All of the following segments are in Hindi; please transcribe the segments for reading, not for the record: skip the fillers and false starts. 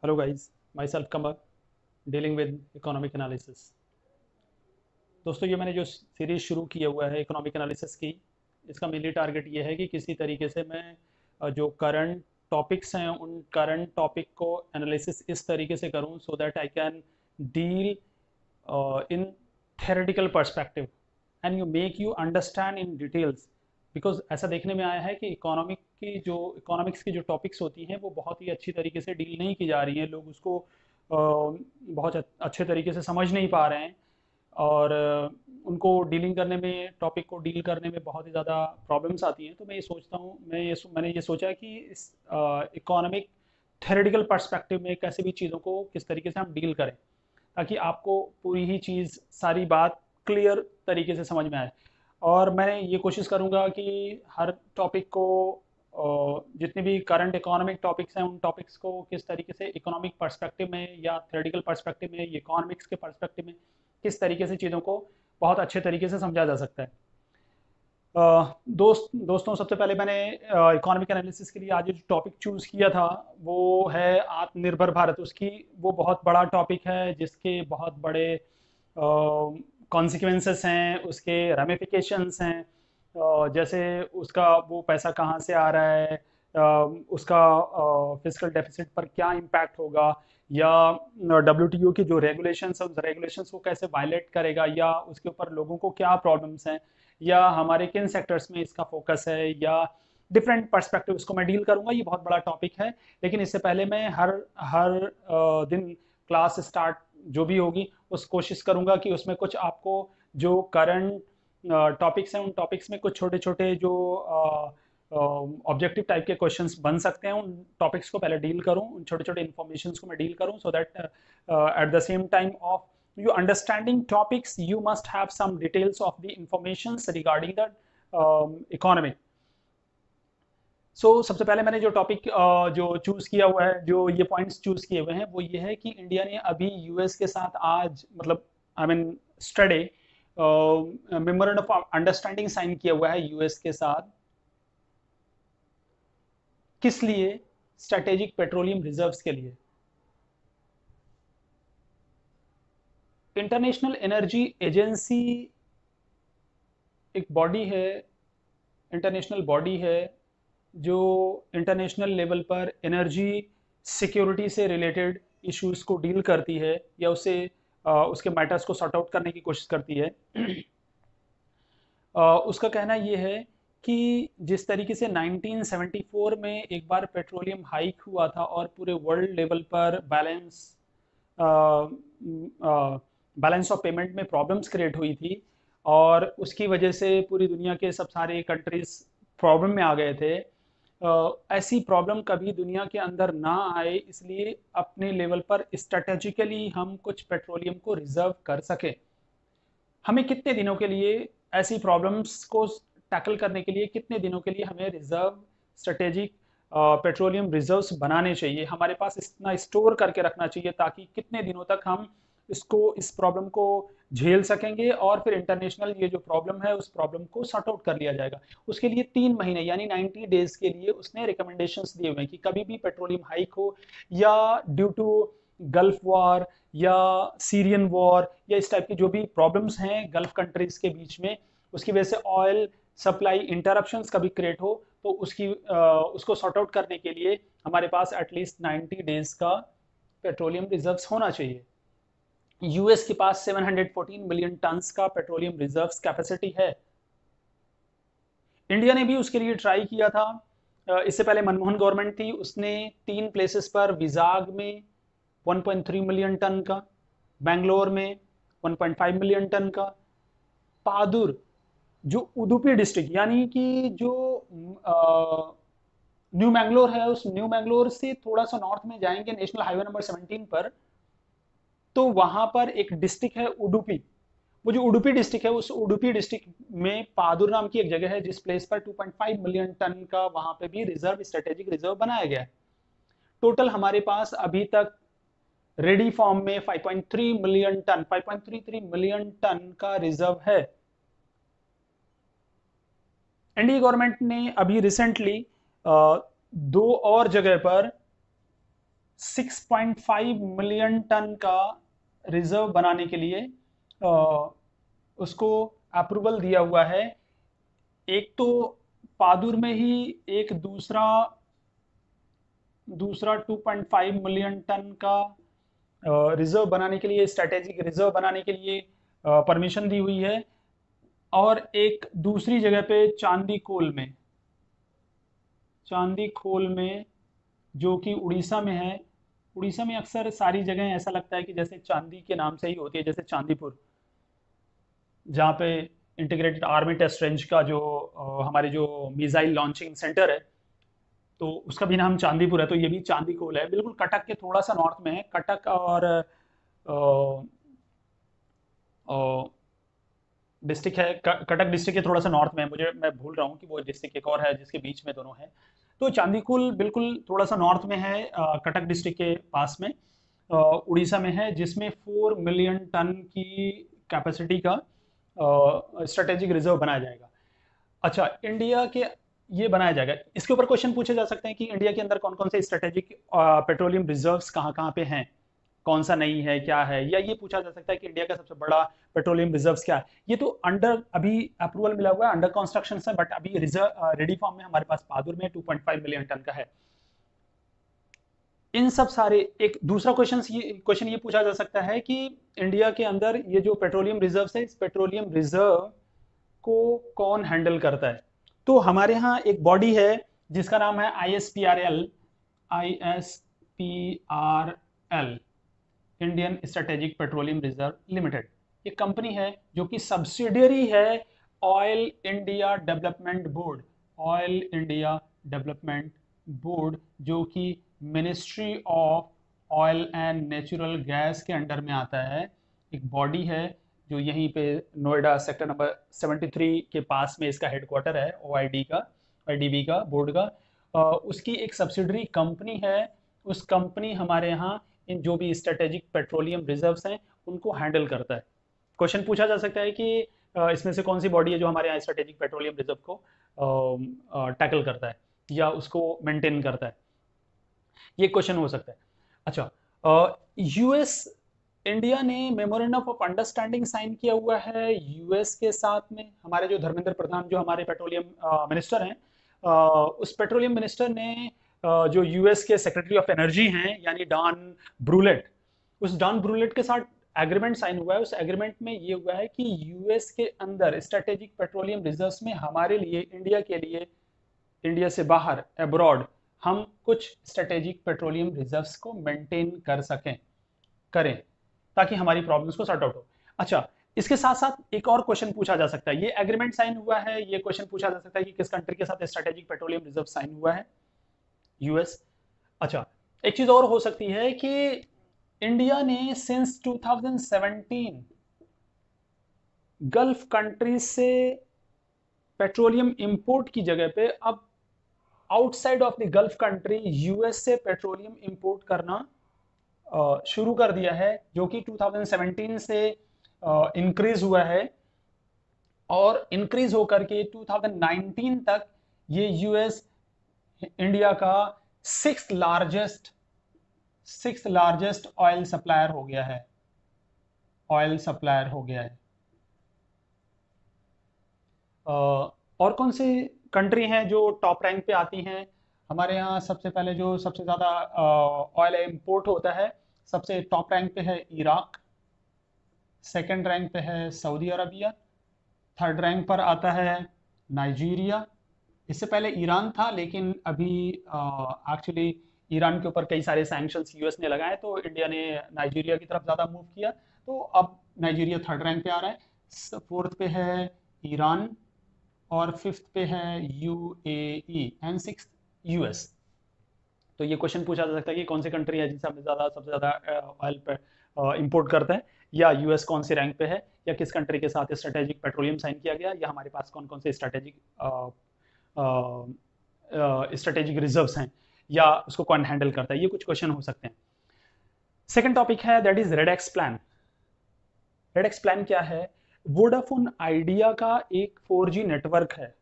Hello guys, myself Kamar, dealing with economic analysis. दोस्तों ये मैंने जो सीरीज शुरू किया हुआ है इकोनॉमिक एनालिसिस की, इसका मेनली टारगेट ये है कि किसी तरीके से मैं जो करंट टॉपिक्स हैं उन करंट टॉपिक को एनालिसिस इस तरीके से करूं so that I can deal in theoretical perspective and you make you understand in details because ऐसा देखने में आया है कि इकोनॉमिक्स की जो टॉपिक्स होती हैं वो बहुत ही अच्छी तरीके से डील नहीं की जा रही हैं, लोग उसको बहुत अच्छे तरीके से समझ नहीं पा रहे हैं और उनको डीलिंग करने में टॉपिक को डील करने में बहुत ही ज़्यादा प्रॉब्लम्स आती हैं। तो मैं ये सोचता हूँ मैंने ये सोचा कि इस इकोनॉमिक थेरेटिकल पर्सपेक्टिव में कैसे भी चीज़ों को किस तरीके से हम डील करें ताकि आपको पूरी ही चीज़ सारी बात क्लियर तरीके से समझ में आए। और मैं ये कोशिश करूँगा कि हर टॉपिक को जितने भी करंट इकोनॉमिक टॉपिक्स हैं उन टॉपिक्स को किस तरीके से इकोनॉमिक पर्सपेक्टिव में या थ्योरेटिकल पर्सपेक्टिव में इकोनॉमिक्स के पर्सपेक्टिव में किस तरीके से चीज़ों को बहुत अच्छे तरीके से समझा जा सकता है। दोस्तों सबसे पहले मैंने इकोनॉमिक एनालिसिस के लिए आज जो टॉपिक चूज़ किया था वो है आत्मनिर्भर भारत। उसकी वो बहुत बड़ा टॉपिक है जिसके बहुत बड़े कॉन्सिक्वेंसेस हैं, उसके रेमिफिकेशंस हैं। जैसे उसका वो पैसा कहाँ से आ रहा है, उसका फिजिकल डेफिसिट पर क्या इम्पैक्ट होगा, या डब्ल्यूटीओ की जो रेगुलेशंस है उस रेगुलेशंस को कैसे वायलेट करेगा, या उसके ऊपर लोगों को क्या प्रॉब्लम्स हैं, या हमारे किन सेक्टर्स में इसका फोकस है, या डिफरेंट पर्सपेक्टिव इसको मैं डील करूंगा। ये बहुत बड़ा टॉपिक है, लेकिन इससे पहले मैं हर हर दिन क्लास स्टार्ट जो भी होगी उस कोशिश करूंगा कि उसमें कुछ आपको जो करंट टॉपिक्स हैं उन टॉपिक्स में कुछ छोटे छोटे जो ऑब्जेक्टिव टाइप के क्वेश्चंस बन सकते हैं उन टॉपिक्स को पहले डील करूं, उन छोटे छोटे इन्फॉर्मेशन को मैं डील करूं so that at the same time of you understanding topics you must have some details of the informations regarding the economy. सबसे पहले मैंने जो टॉपिक जो चूज किया हुआ है, जो ये पॉइंट्स चूज किए हुए हैं वो ये है कि इंडिया ने अभी यूएस के साथ आज मतलब आई मीन स्टडे मेमोरेंडम ऑफ अंडरस्टैंडिंग साइन किया हुआ है यूएस के साथ। किस लिए? स्ट्रेटेजिक पेट्रोलियम रिजर्व्स के लिए। इंटरनेशनल एनर्जी एजेंसी एक बॉडी है, इंटरनेशनल बॉडी है जो इंटरनेशनल लेवल पर एनर्जी सिक्योरिटी से रिलेटेड इश्यूज को डील करती है या उससे उसके मैटर्स को सॉर्ट आउट करने की कोशिश करती है। उसका कहना ये है कि जिस तरीके से 1974 में एक बार पेट्रोलियम हाइक हुआ था और पूरे वर्ल्ड लेवल पर बैलेंस ऑफ पेमेंट में प्रॉब्लम्स क्रिएट हुई थी और उसकी वजह से पूरी दुनिया के सब सारे कंट्रीज प्रॉब्लम में आ गए थे। ऐसी प्रॉब्लम कभी दुनिया के अंदर ना आए इसलिए अपने लेवल पर स्ट्रेटेजिकली हम कुछ पेट्रोलियम को रिजर्व कर सके। हमें कितने दिनों के लिए ऐसी प्रॉब्लम्स को टैकल करने के लिए कितने दिनों के लिए हमें रिजर्व स्ट्रेटेजिक पेट्रोलियम रिजर्व्स बनाने चाहिए, हमारे पास इतना स्टोर करके रखना चाहिए ताकि कितने दिनों तक हम इस प्रॉब्लम को झेल सकेंगे और फिर इंटरनेशनल ये जो प्रॉब्लम है उस प्रॉब्लम को सॉर्ट आउट कर लिया जाएगा। उसके लिए 3 महीने यानी 90 डेज के लिए उसने रिकमेंडेशंस दिए हुए हैं कि कभी भी पेट्रोलियम हाइक हो या ड्यू टू गल्फ वॉर या सीरियन वॉर या इस टाइप की जो भी प्रॉब्लम्स हैं गल्फ कंट्रीज के बीच में, उसकी वजह से ऑयल सप्लाई इंटरप्शंस कभी क्रिएट हो तो उसको सॉर्ट आउट करने के लिए हमारे पास एटलीस्ट 90 डेज का पेट्रोलियम रिजर्व्स होना चाहिए। यूएस के पास 714 मिलियन टन्स का पेट्रोलियम रिजर्व्स कैपेसिटी है। इंडिया ने भी उसके लिए ट्राई किया था। इससे पहले मनमोहन गवर्नमेंट थी, उसने 3 प्लेसेस पर विजाग में 1.3 मिलियन टन का, बेंगलोर में 1.5 मिलियन टन का, पादुर जो उडुपी डिस्ट्रिक्ट यानी कि जो न्यू मैंगलोर है, उस न्यू मैंगलोर से थोड़ा सा नॉर्थ में जाएंगे नेशनल हाईवे नंबर 17 पर तो वहां पर एक डिस्ट्रिक्ट है उडुपी। वो जो उडुपी डिस्ट्रिक्ट है उस उडुपी डिस्ट्रिक्ट में पादुर नाम की एक जगह है जिस प्लेस पर 2.5 मिलियन टन का वहां पे भी रिजर्व स्ट्रेटेजिक रिजर्व बनाया गया है। टोटल हमारे पास अभी तक रेडी फॉर्म में 5.3 मिलियन टन 5.33 मिलियन टन का रिजर्व है। एनडीए गवर्नमेंट ने अभी रिसेंटली 2 और जगह पर 6.5 मिलियन टन का रिजर्व बनाने के लिए उसको अप्रूवल दिया हुआ है। एक तो पादुर में ही एक दूसरा 2.5 मिलियन टन का रिजर्व बनाने के लिए, स्ट्रेटेजिक रिजर्व बनाने के लिए परमिशन दी हुई है। और एक दूसरी जगह पे चांदी खोल में जो कि उड़ीसा में है। उड़ीसा में अक्सर सारी जगह ऐसा लगता है कि जैसे चांदी के नाम से ही होती है, जैसे चांदीपुर, जहाँ पे इंटीग्रेटेड आर्मी टेस्ट रेंज का जो हमारे जो मिसाइल लॉन्चिंग सेंटर है, तो उसका भी नाम चांदीपुर है। तो ये भी चांदी खोल है, बिल्कुल कटक के थोड़ा सा नॉर्थ में है। कटक और डिस्ट्रिक्ट है, कटक डिस्ट्रिक्ट के थोड़ा सा नॉर्थ में है, मैं भूल रहा हूँ कि वो डिस्ट्रिक्ट एक और है जिसके बीच में दोनों है। तो चांदीकुल बिल्कुल थोड़ा सा नॉर्थ में है, कटक डिस्ट्रिक्ट के पास में, उड़ीसा में है, जिसमें 4 मिलियन टन की कैपेसिटी का स्ट्रेटेजिक रिजर्व बनाया जाएगा। अच्छा, इंडिया के ये बनाया जाएगा, इसके ऊपर क्वेश्चन पूछे जा सकते हैं कि इंडिया के अंदर कौन कौन से स्ट्रेटेजिक पेट्रोलियम रिजर्व्स कहाँ कहाँ पे हैं, कौन सा नहीं है, क्या है, या ये पूछा जा सकता है कि इंडिया का सबसे बड़ा पेट्रोलियम रिजर्व्स क्या है। ये तो अंडर अभी अप्रूवल मिला हुआ है, अंडर कंस्ट्रक्शन है, बट अभी रिजर्व रेडी फॉर्म में हमारे पास पादुर में 2.5 मिलियन टन का है। इन सब सारे, एक दूसरा क्वेश्चन ये पूछा जा सकता है कि इंडिया के अंदर ये जो पेट्रोलियम रिजर्व्स है, इस पेट्रोलियम रिजर्व को कौन हैंडल करता है। तो हमारे यहाँ एक बॉडी है जिसका नाम है ISPRL, Indian strategic petroleum reserve limited. ये कंपनी है जो कि सब्सिडियरी है oil India development board, oil India development board, जो कि ministry of oil and natural gas के अंडर में आता है। एक बॉडी है जो यहीं पे नोएडा सेक्टर नंबर 73 के पास में इसका हेडक्वार्टर है, OIDB का बोर्ड का। उसकी एक सब्सिडरी कंपनी है। उस कंपनी हमारे यहाँ इन जो भी स्ट्रेटेजिक पेट्रोलियम रिजर्व्स हैं उनको हैंडल करता है। क्वेश्चन पूछा जा सकता है कि इसमें से कौन सी बॉडी है जो हमारे यहाँ स्ट्रेटेजिक पेट्रोलियम रिजर्व को टैकल करता है या उसको मेंटेन करता है, ये क्वेश्चन हो सकता है। अच्छा, यूएस, इंडिया ने मेमोरेंडम ऑफ अंडरस्टैंडिंग साइन किया हुआ है यूएस के साथ में। हमारे जो धर्मेंद्र प्रधान जो हमारे पेट्रोलियम मिनिस्टर हैं, उस पेट्रोलियम मिनिस्टर ने जो यूएस के सेक्रेटरी ऑफ एनर्जी हैं यानी डॉन ब्रूलेट, उस डॉन ब्रूलेट के साथ एग्रीमेंट साइन हुआ है। उस एग्रीमेंट में ये हुआ है कि यूएस के अंदर स्ट्रेटेजिक पेट्रोलियम रिजर्व्स में हमारे लिए, इंडिया के लिए, इंडिया से बाहर अब्रॉड हम कुछ स्ट्रेटेजिक पेट्रोलियम रिजर्व्स को मेंटेन करें ताकि हमारी प्रॉब्लम्स को सॉर्ट आउट हो। अच्छा, इसके साथ साथ एक और क्वेश्चन पूछा जा सकता है, ये एग्रीमेंट साइन हुआ है, ये क्वेश्चन पूछा जा सकता है कि किस कंट्री के साथ स्ट्रेटेजिक पेट्रोलियम रिजर्व साइन हुआ है, यूएस। अच्छा, एक चीज और हो सकती है कि इंडिया ने सिंस 2017 गल्फ कंट्रीज से पेट्रोलियम इंपोर्ट की जगह पे अब outside of the gulf country US से पेट्रोलियम इंपोर्ट करना शुरू कर दिया है, जो कि 2017 से इंक्रीज हुआ है और इंक्रीज होकर के 2019 तक ये यूएस इंडिया का सिक्स्थ लार्जेस्ट ऑयल सप्लायर हो गया है, और कौन सी कंट्री हैं जो टॉप रैंक पे आती हैं हमारे यहाँ। सबसे पहले जो सबसे ज़्यादा ऑयल इंपोर्ट होता है, सबसे टॉप रैंक पे है इराक, सेकंड रैंक पे है सऊदी अरबिया, थर्ड रैंक पर आता है नाइजीरिया। इससे पहले ईरान था, लेकिन अभी एक्चुअली ईरान के ऊपर कई सारे सैंक्शंस यूएस ने लगाए तो इंडिया ने नाइजीरिया की तरफ ज़्यादा मूव किया, तो अब नाइजीरिया थर्ड रैंक पे आ रहा है। फोर्थ पे है ईरान और फिफ्थ पे है UAE एंड सिक्स्थ यूएस। तो ये क्वेश्चन पूछा जा सकता है कि कौन सी कंट्री है जिनसे सबसे ज़्यादा ऑयल पे इंपोर्ट करता है, या यूएस कौन सी रैंक पे है, या किस कंट्री के साथ स्ट्रेटेजिक पेट्रोलियम साइन किया गया, या हमारे पास कौन कौन से स्ट्रेटेजिक रिजर्व्स हैं, या उसको कौन हैंडल करता है। ये कुछ क्वेश्चन हो सकते हैं। सेकंड टॉपिक है दैट इज रेडेक्स प्लान। रेडेक्स प्लान क्या है? वोडाफोन आइडिया का एक 4G नेटवर्क है,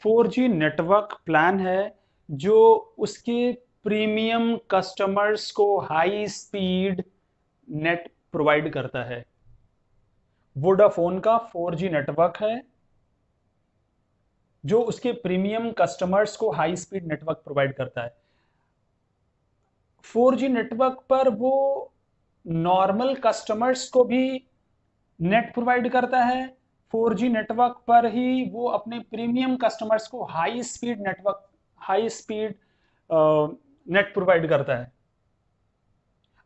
4G नेटवर्क प्लान है जो उसके प्रीमियम कस्टमर्स को हाई स्पीड नेट प्रोवाइड करता है। वोडाफोन का 4G नेटवर्क है जो उसके प्रीमियम कस्टमर्स को हाई स्पीड नेटवर्क प्रोवाइड करता है। 4G नेटवर्क पर वो नॉर्मल कस्टमर्स को भी नेट प्रोवाइड करता है। 4G नेटवर्क पर ही वो अपने प्रीमियम कस्टमर्स को हाई स्पीड नेट प्रोवाइड करता है।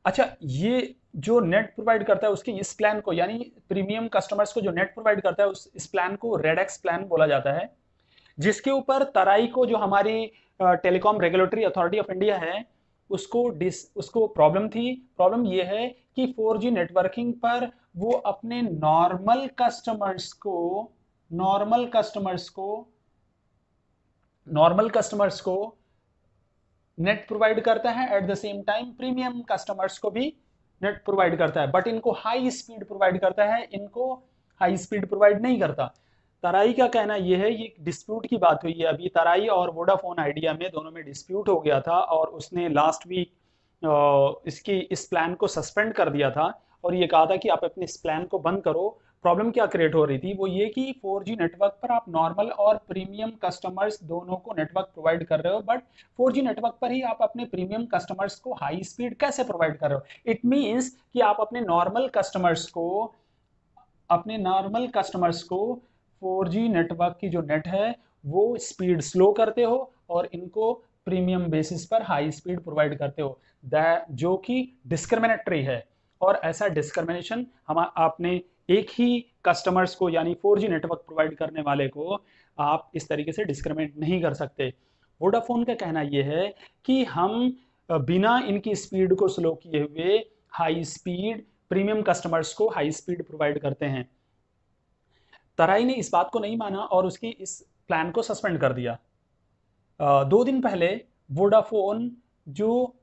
अच्छा, ये जो नेट प्रोवाइड करता है उसके इस प्लान को, यानी प्रीमियम कस्टमर्स को जो नेट प्रोवाइड करता है इस प्लान को रेडेक्स प्लान बोला जाता है, जिसके ऊपर तराई को, जो हमारी telecom regulatory authority of India है, उसको प्रॉब्लम थी। प्रॉब्लम ये है कि 4G नेटवर्किंग पर वो अपने नॉर्मल कस्टमर्स को नेट प्रोवाइड करता है, at the same time premium customers को भी नेट प्रोवाइड करता है, बट इनको हाई स्पीड प्रोवाइड करता है, इनको हाई स्पीड प्रोवाइड नहीं करता। तराई का कहना यह है, ये डिस्प्यूट की बात हुई है अभी, तराई और वोडाफोन आइडिया में दोनों में डिस्प्यूट हो गया था और उसने लास्ट वीक इस प्लान को सस्पेंड कर दिया था और ये कहा था कि आप अपने इस प्लान को बंद करो। प्रॉब्लम क्या क्रिएट हो रही थी, वो ये कि 4G नेटवर्क पर आप नॉर्मल और प्रीमियम कस्टमर्स दोनों को नेटवर्क प्रोवाइड कर रहे हो, बट 4G नेटवर्क पर ही आप अपने प्रीमियम कस्टमर्स को हाई स्पीड कैसे प्रोवाइड कर रहे हो। इट मीन्स कि आप अपने नॉर्मल कस्टमर्स को 4G नेटवर्क की जो नेट है वो स्पीड स्लो करते हो और इनको प्रीमियम बेसिस पर हाई स्पीड प्रोवाइड करते हो, जो कि डिस्क्रिमिनेटरी है। और ऐसा डिस्क्रिमिनेशन आपने एक ही कस्टमर्स को, यानी 4G नेटवर्क प्रोवाइड करने वाले को आप इस तरीके से डिस्क्रिमिनेट नहीं कर सकते। वोडाफोन का कहना यह है कि हम बिना इनकी स्पीड को स्लो किए हुए हाई स्पीड प्रीमियम कस्टमर्स को हाई स्पीड प्रोवाइड करते हैं। तराई ने इस बात को नहीं माना और उसकी इस प्लान को सस्पेंड कर दिया। 2 दिन पहले वोडाफोन, जो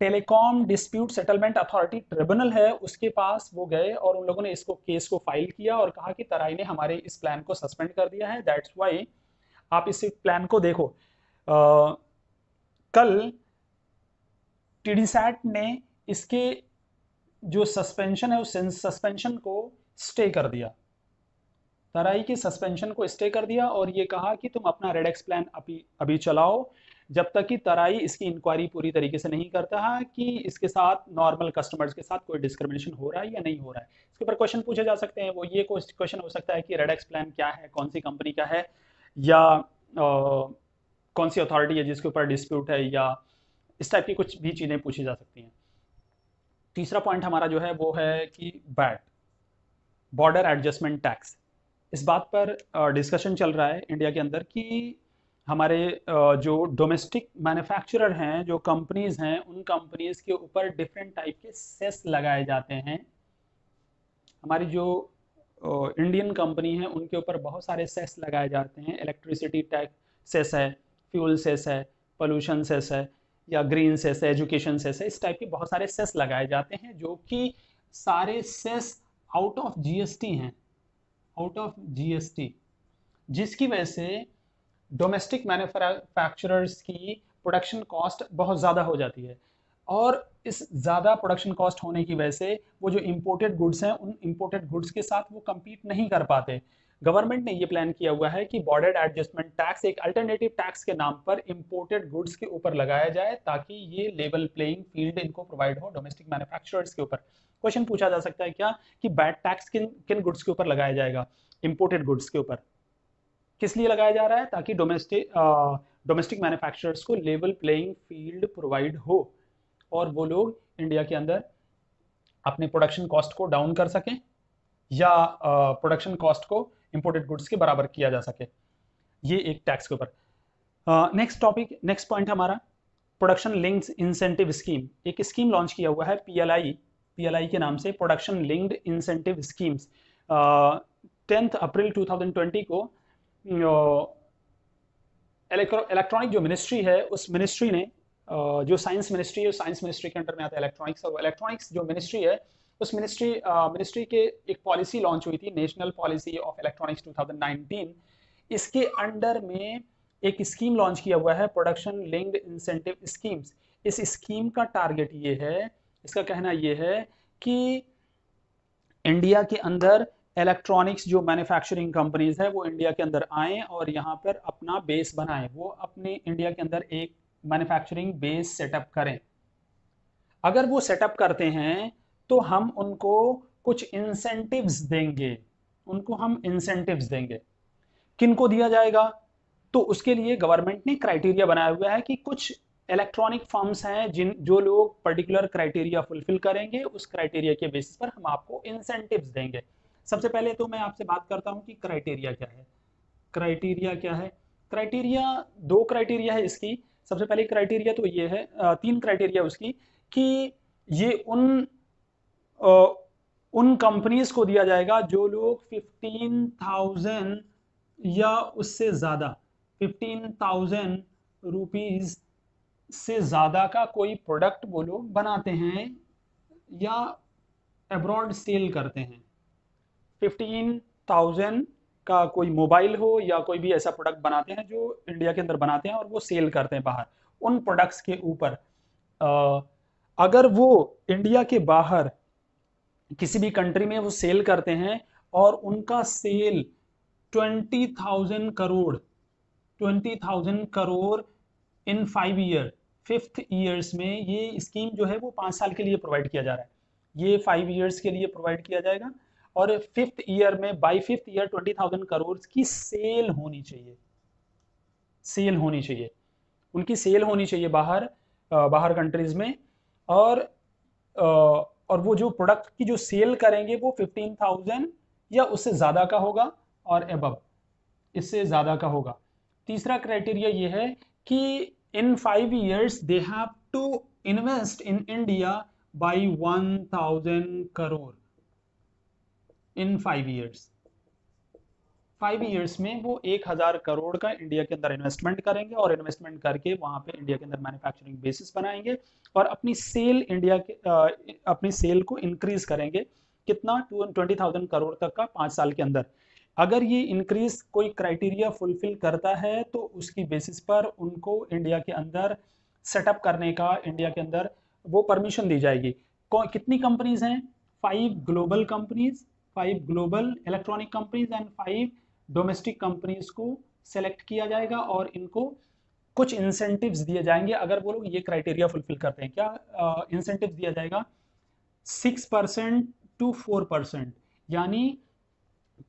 telecom dispute settlement authority tribunal है, उसके पास वो गए और उन लोगों ने केस को फाइल किया और कहा कि तराई ने हमारे इस प्लान को सस्पेंड कर दिया है, दैट्स वाई आप इस प्लान को देखो। कल टीडीसैट ने इसके जो सस्पेंशन है उस सस्पेंशन को स्टे कर दिया, तराई के सस्पेंशन को स्टे कर दिया और ये कहा कि तुम अपना रेडेक्स प्लान अभी चलाओ जब तक कि तराई इसकी इंक्वायरी पूरी तरीके से नहीं करता है कि इसके साथ नॉर्मल कस्टमर्स के साथ कोई डिस्क्रिमिनेशन हो रहा है या नहीं हो रहा है। इसके ऊपर क्वेश्चन पूछे जा सकते हैं। वो ये क्वेश्चन हो सकता है कि रेडेक्स प्लान क्या है, कौन सी कंपनी का है, या कौन सी अथॉरिटी है जिसके ऊपर डिस्प्यूट है, या इस टाइप की कुछ भी चीज़ें पूछी जा सकती हैं। तीसरा पॉइंट हमारा जो है वो है कि बैट, बॉर्डर एडजस्टमेंट टैक्स। इस बात पर डिस्कशन चल रहा है इंडिया के अंदर कि हमारे जो डोमेस्टिक मैन्युफैक्चरर हैं, जो कंपनीज हैं, उन कंपनीज के ऊपर डिफरेंट टाइप के सेस लगाए जाते हैं। हमारी जो इंडियन कंपनी है उनके ऊपर बहुत सारे सेस लगाए जाते हैं। इलेक्ट्रिसिटी टैक्स सेस है, फ्यूल सेस है, पोल्यूशन सेस है, या ग्रीन सेस है, एजुकेशन सेस है। इस टाइप के बहुत सारे सेस लगाए जाते हैं जो कि सारे सेस आउट ऑफ जीएसटी हैं, आउट ऑफ जीएसटी, जिसकी वजह से डोमेस्टिक मैन्युफैक्चरर्स की प्रोडक्शन कॉस्ट बहुत ज़्यादा हो जाती है और इस ज़्यादा प्रोडक्शन कॉस्ट होने की वजह से वो जो इंपोर्टेड गुड्स हैं उन इंपोर्टेड गुड्स के साथ वो compete नहीं कर पाते। गवर्नमेंट ने ये प्लान किया हुआ है कि बॉर्डर एडजस्टमेंट टैक्स एक अल्टरनेटिव टैक्स के नाम पर इंपोर्टेड गुड्स के ऊपर लगाया जाए ताकि ये लेवल प्लेइंग फील्ड इनको प्रोवाइड हो डोमेस्टिक मैन्युफैक्चरर्स के ऊपर। क्वेश्चन पूछा जा सकता है क्या कि बैट टैक्स किन गुड्स के ऊपर लगाया जाएगा? इंपोर्टेड गुड्स के ऊपर। किस लिए लगाया जा रहा है? ताकि डोमेस्टिक मैन्युफैक्चरर्स को लेवल प्लेइंग फील्ड प्रोवाइड हो और वो लोग इंडिया के अंदर अपने प्रोडक्शन कॉस्ट को डाउन कर सकें या प्रोडक्शन कॉस्ट को इंपोर्टेड गुड्स के बराबर किया जा सके। ये एक टैक्स के ऊपर। नेक्स्ट पॉइंट हमारा प्रोडक्शन लिंक्ड इंसेंटिव स्कीम। एक स्कीम लॉन्च किया हुआ है पीएलआई के नाम से, प्रोडक्शन लिंक्ड इंसेंटिव स्कीम्स। 10 अप्रैल 2020 को इलेक्ट्रॉनिक जो मिनिस्ट्री है उस मिनिस्ट्री ने, जो साइंस मिनिस्ट्री है, साइंस मिनिस्ट्री के अंडर में आता है इलेक्ट्रॉनिक्स, और इलेक्ट्रॉनिक्स जो मिनिस्ट्री है उस मिनिस्ट्री के एक पॉलिसी लॉन्च हुई थी, नेशनल पॉलिसी ऑफ इलेक्ट्रॉनिक्स 2019। इसके अंडर में एक स्कीम लॉन्च किया हुआ है प्रोडक्शन लिंक्ड इंसेंटिव स्कीम्स। इस स्कीम का टारगेट ये है, इसका कहना ये है कि इंडिया के अंदर इलेक्ट्रॉनिक्स जो मैन्युफैक्चरिंग कंपनीज है वो इंडिया के अंदर आएँ और यहाँ पर अपना बेस बनाएं, वो अपने इंडिया के अंदर एक मैन्युफैक्चरिंग बेस सेटअप करें। अगर वो सेटअप करते हैं तो हम उनको कुछ इंसेंटिव्स देंगे, उनको हम इंसेंटिव्स देंगे। किनको दिया जाएगा? तो उसके लिए गवर्नमेंट ने क्राइटेरिया बनाया हुआ है कि कुछ इलेक्ट्रॉनिक फर्म्स हैं जिन जो लोग पर्टिकुलर क्राइटेरिया फुलफिल करेंगे, उस क्राइटेरिया के बेसिस पर हम आपको इंसेंटिव्स देंगे। सबसे पहले तो मैं आपसे बात करता हूं कि क्राइटेरिया क्या है। क्राइटेरिया क्या है? क्राइटेरिया, दो क्राइटेरिया है इसकी। सबसे पहले क्राइटेरिया तो ये है, तीन क्राइटेरिया उसकी, कि ये अ, उन कंपनीज को दिया जाएगा जो लोग 15,000 या उससे ज़्यादा 15,000 रुपीज़ से ज़्यादा का कोई प्रोडक्ट वो लोग बनाते हैं या अब्रॉड सेल करते हैं। 15,000 का कोई मोबाइल हो या कोई भी ऐसा प्रोडक्ट बनाते हैं जो इंडिया के अंदर बनाते हैं और वो सेल करते हैं बाहर, उन प्रोडक्ट्स के ऊपर अगर वो इंडिया के बाहर किसी भी कंट्री में वो सेल करते हैं और उनका cell 20,000 crore in 5 year, 5th years में, ये स्कीम जो है वो 5 साल के लिए प्रोवाइड किया जा रहा है। ये 5 ईयर्स के लिए प्रोवाइड किया जाएगा और 5th ईयर में, बाई 5th ईयर 20,000 करोड़ की सेल होनी चाहिए, सेल होनी चाहिए, उनकी सेल होनी चाहिए बाहर, बाहर कंट्रीज में। और और वो जो प्रोडक्ट की जो सेल करेंगे वो 15,000 या उससे ज़्यादा का होगा और एबव, इससे ज़्यादा का होगा। तीसरा क्राइटेरिया ये है कि in 5 years they have to invest in India by 1,000 crore in 5 years. 5 years में वो 1,000 करोड़ का इंडिया के अंदर इन्वेस्टमेंट करेंगे और इन्वेस्टमेंट करके वहां पे इंडिया के अंदर मैन्युफैक्चरिंग बेसिस बनाएंगे और अपनी सेल इंडिया के अपनी सेल को इंक्रीज करेंगे। कितना? 20,000 करोड़ तक का 5 साल के अंदर। अगर ये इंक्रीज कोई क्राइटेरिया फुलफिल करता है तो उसकी बेसिस पर उनको इंडिया के अंदर सेटअप करने का, इंडिया के अंदर वो परमिशन दी जाएगी। कितनी कंपनीज हैं? 5 global companies, 5 global electronic companies and 5 domestic companies को सेलेक्ट किया जाएगा और इनको कुछ इंसेंटिव्स दिए जाएंगे अगर वो लोग ये क्राइटेरिया फुलफिल करते हैं। क्या इंसेंटिव दिया जाएगा? 6% to 4%, यानी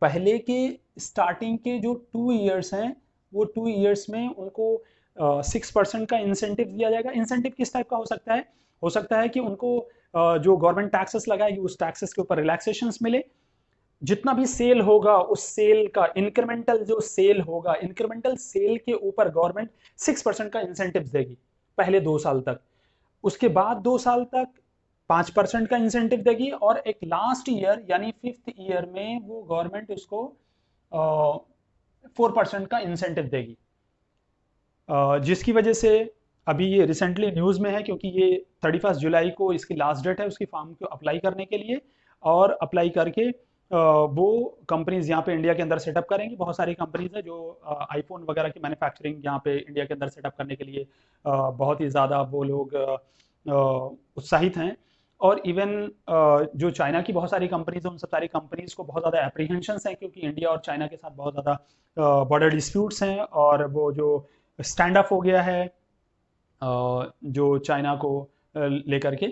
पहले के स्टार्टिंग के जो 2 ईयर्स हैं वो 2 ईयर्स में उनको 6% का इंसेंटिव दिया जाएगा। इंसेंटिव किस टाइप का हो सकता है? हो सकता है कि उनको जो गवर्नमेंट टैक्सेस लगाएगी उस टैक्सेस के ऊपर रिलैक्सेशंस मिले, जितना भी सेल होगा उस सेल का इंक्रीमेंटल जो सेल होगा, इंक्रीमेंटल सेल के ऊपर गवर्नमेंट 6% का इंसेंटिव देगी पहले 2 साल तक। उसके बाद 2 साल तक 5% का इंसेंटिव देगी और एक लास्ट ईयर यानी 5th ईयर में वो गवर्नमेंट उसको 4% का इंसेंटिव देगी, जिसकी वजह से अभी ये रिसेंटली न्यूज़ में है क्योंकि ये 31 जुलाई को इसकी लास्ट डेट है उसकी फॉर्म को अप्लाई करने के लिए। और अप्लाई करके वो कंपनीज यहाँ पे इंडिया के अंदर सेटअप करेंगी। बहुत सारी कंपनीज है जो आईफोन वगैरह की मैन्युफैक्चरिंग यहाँ पे इंडिया के अंदर सेटअप करने के लिए बहुत ही ज़्यादा वो लोग उत्साहित हैं। और इवन जो चाइना की बहुत सारी कंपनीज है उन सब सारी कंपनीज को बहुत ज़्यादा एप्रीहेंशंस हैं क्योंकि इंडिया और चाइना के साथ बहुत ज़्यादा बॉर्डर डिस्प्यूट्स हैं और वो जो स्टैंड अप हो गया है जो चाइना को लेकर के,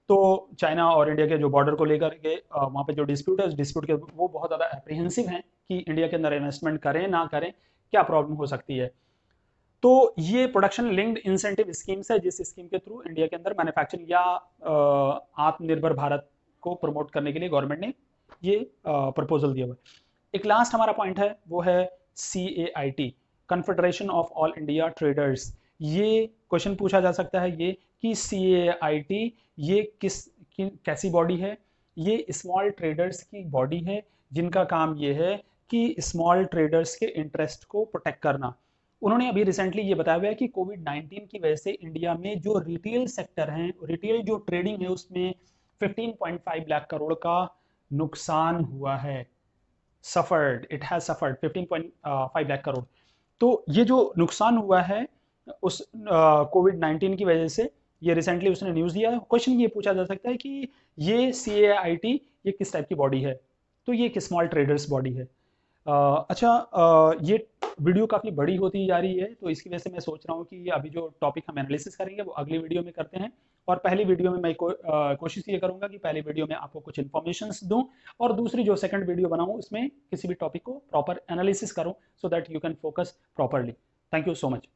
तो चाइना और इंडिया के जो बॉर्डर को लेकर के वहाँ पे जो डिस्प्यूट है उस डिस्प्यूट के वो बहुत ज़्यादा एप्रीहेंसिव हैं कि इंडिया के अंदर इन्वेस्टमेंट करें ना करें, क्या प्रॉब्लम हो सकती है। तो ये प्रोडक्शन लिंक्ड इंसेंटिव स्कीम्स है जिस स्कीम के थ्रू इंडिया के अंदर मैन्युफैक्चरिंग या आत्मनिर्भर भारत को प्रमोट करने के लिए गवर्नमेंट ने ये प्रपोजल दिया हुआ है। एक लास्ट हमारा पॉइंट है वो है CAIT, confederation of all India traders. ये क्वेश्चन पूछा जा सकता है ये कि CAIT ये कैसी बॉडी है? ये स्मॉल ट्रेडर्स की बॉडी है जिनका काम ये है कि स्मॉल ट्रेडर्स के इंटरेस्ट को प्रोटेक्ट करना। उन्होंने अभी रिसेंटली ये बताया हुआ है कि कोविड-19 की वजह से इंडिया में जो रिटेल सेक्टर हैं, रिटेल जो ट्रेडिंग है उसमें 15.5 लाख करोड़ का नुकसान हुआ है। Suffered, it has suffered 15.5 lakh crore. तो ये जो नुकसान हुआ है उस कोविड-19 की वजह से, ये रिसेंटली उसने न्यूज़ दिया है। क्वेश्चन ये पूछा जा सकता है कि ये CAIT ये किस टाइप की बॉडी है, तो ये एक स्मॉल ट्रेडर्स बॉडी है। अच्छा, ये वीडियो काफ़ी बड़ी होती जा रही है, तो इसकी वजह से मैं सोच रहा हूँ कि अभी जो टॉपिक हम एनालिसिस करेंगे वो अगली वीडियो में करते हैं। और पहली वीडियो में मैं कोशिश ये करूँगा कि पहली वीडियो में आपको कुछ इन्फॉर्मेशंस दूँ, और दूसरी जो सेकंड वीडियो बनाऊँ उसमें किसी भी टॉपिक को प्रॉपर एनालिसिस करूँ, so that you can focus properly. Thank you so much.